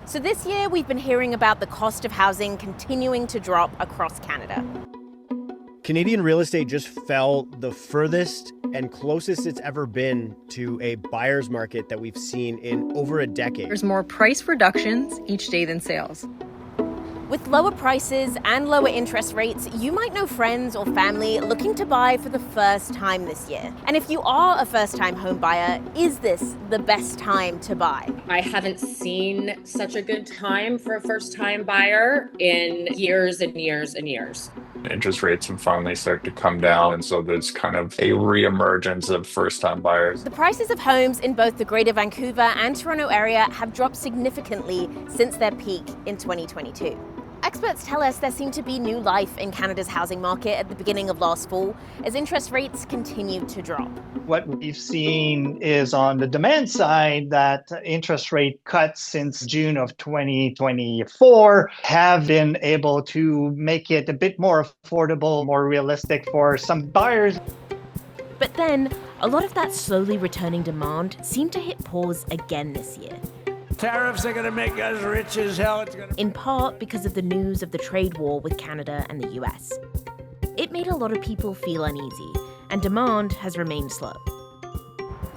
So this year, we've been hearing about the cost of housing continuing to drop across Canada. Canadian real estate just fell the furthest and closest it's ever been to a buyer's market that we've seen in over a decade. There's more price reductions each day than sales. With lower prices and lower interest rates, you might know friends or family looking to buy for the first time this year. And if you are a first-time home buyer, is this the best time to buy? I haven't seen such a good time for a first-time buyer in years and years and years. Interest rates have finally started to come down, and so there's kind of a reemergence of first-time buyers. The prices of homes in both the Greater Vancouver and Toronto area have dropped significantly since their peak in 2022. Experts tell us there seemed to be new life in Canada's housing market at the beginning of last fall as interest rates continued to drop. What we've seen is on the demand side that interest rate cuts since June of 2024 have been able to make it a bit more affordable, more realistic for some buyers. But then, a lot of that slowly returning demand seemed to hit pause again this year. Tariffs are going to make us rich as hell. In part because of the news of the trade war with Canada and the US. It made a lot of people feel uneasy, and demand has remained slow.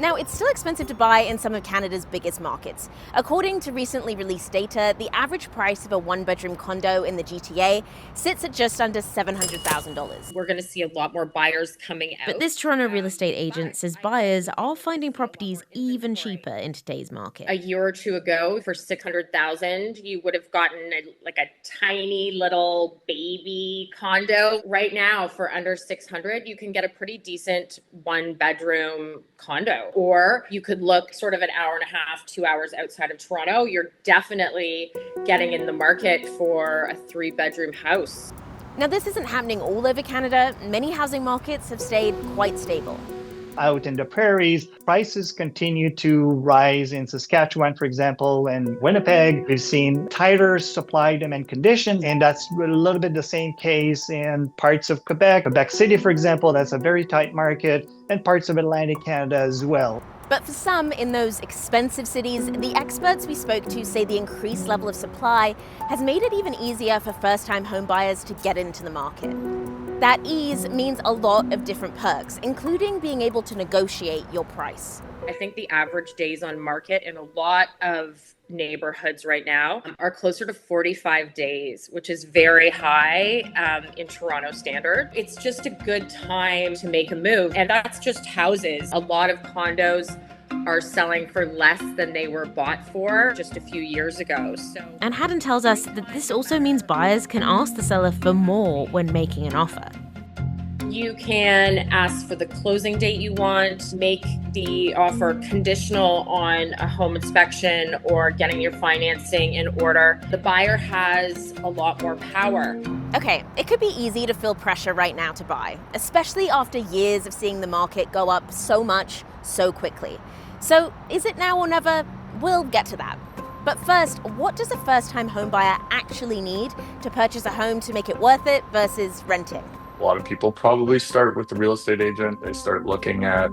Now, it's still expensive to buy in some of Canada's biggest markets. According to recently released data, the average price of a one-bedroom condo in the GTA sits at just under $700,000. We're going to see a lot more buyers coming out. But this Toronto real estate agent says buyers are finding properties even cheaper in today's market. A year or two ago, for $600,000, you would have gotten a tiny little baby condo. Right now, for under $600,000, you can get a pretty decent one-bedroom condo. Or you could look sort of an hour and a half, 2 hours outside of Toronto. You're definitely getting in the market for a 3-bedroom house. Now, this isn't happening all over Canada. Many housing markets have stayed quite stable. Out in the prairies, prices continue to rise in Saskatchewan, for example, and Winnipeg. We've seen tighter supply demand conditions, and that's a little bit the same case in parts of Quebec. Quebec City, for example, that's a very tight market, and parts of Atlantic Canada as well. But for some in those expensive cities, the experts we spoke to say the increased level of supply has made it even easier for first-time home buyers to get into the market. That ease means a lot of different perks, including being able to negotiate your price. I think the average days on market in a lot of neighborhoods right now are closer to 45 days, which is very high in Toronto standard. It's just a good time to make a move, and that's just houses. A lot of condos are selling for less than they were bought for just a few years ago. And Haddon tells us that this also means buyers can ask the seller for more when making an offer. You can ask for the closing date you want, make the offer conditional on a home inspection or getting your financing in order. The buyer has a lot more power. Okay, it could be easy to feel pressure right now to buy, especially after years of seeing the market go up so much, so quickly. So is it now or never? We'll get to that. But first, what does a first-time homebuyer actually need to purchase a home to make it worth it versus renting? A lot of people probably start with the real estate agent. They start looking at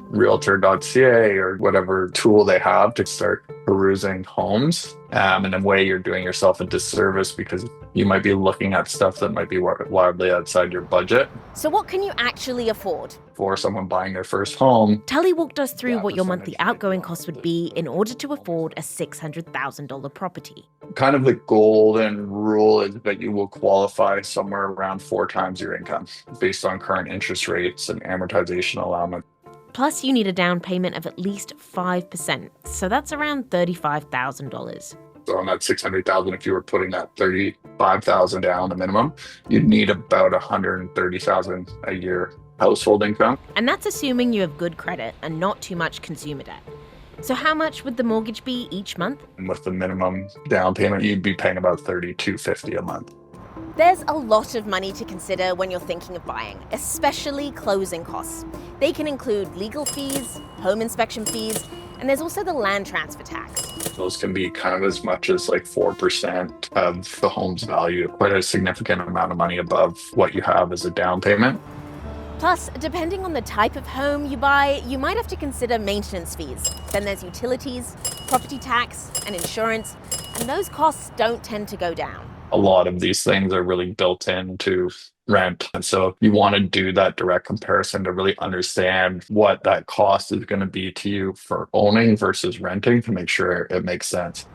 realtor.ca or whatever tool they have to start perusing homes. In a way, you're doing yourself a disservice because you might be looking at stuff that might be wildly outside your budget. So what can you actually afford? For someone buying their first home, Tully walked us through what your monthly outgoing costs would be in order to afford a $600,000 property. kind of the golden rule is that you will qualify somewhere around 4 times your income based on current interest rates and amortization allowance. Plus, you need a down payment of at least 5%, so that's around $35,000. So on that $600,000, if you were putting that $35,000 down, the minimum, you'd need about $130,000 a year household income. And that's assuming you have good credit and not too much consumer debt. So how much would the mortgage be each month? And with the minimum down payment, you'd be paying about $32.50 a month. There's a lot of money to consider when you're thinking of buying, especially closing costs. They can include legal fees, home inspection fees, and there's also the land transfer tax. Those can be kind of as much as like 4% of the home's value, quite a significant amount of money above what you have as a down payment. Plus, depending on the type of home you buy, you might have to consider maintenance fees. Then there's utilities, property tax, and insurance. and those costs don't tend to go down. A lot of these things are really built into rent. And so you want to do that direct comparison to really understand what that cost is going to be to you for owning versus renting to make sure it makes sense.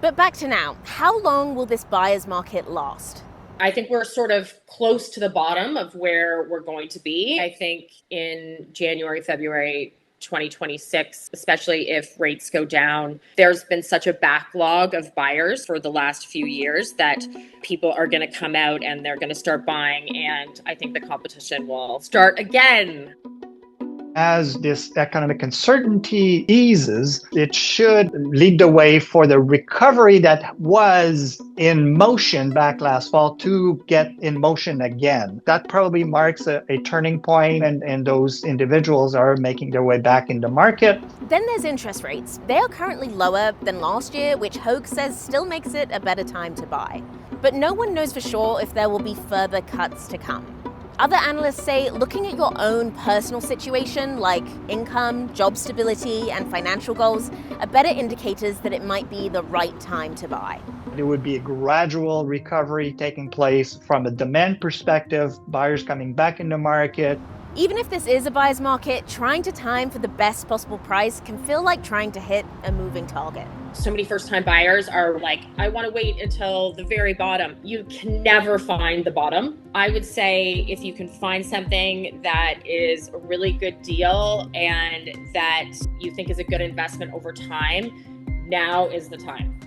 But back to now, how long will this buyer's market last? I think we're sort of close to the bottom of where we're going to be. I think in January, February 2026, especially if rates go down, there's been such a backlog of buyers for the last few years that people are going to come out and they're going to start buying. And I think the competition will start again. As this economic uncertainty eases, it should lead the way for the recovery that was in motion back last fall to get in motion again. That probably marks a turning point, and those individuals are making their way back in the market. Then there's interest rates. They are currently lower than last year, which Hogue says still makes it a better time to buy. But no one knows for sure if there will be further cuts to come. Other analysts say looking at your own personal situation, like income, job stability, and financial goals, are better indicators that it might be the right time to buy. There would be a gradual recovery taking place from a demand perspective, buyers coming back in the market. Even if this is a buyer's market, trying to time for the best possible price can feel like trying to hit a moving target. So many first-time buyers are like, I want to wait until the very bottom. You can never find the bottom. I would say if you can find something that is a really good deal and that you think is a good investment over time, now is the time.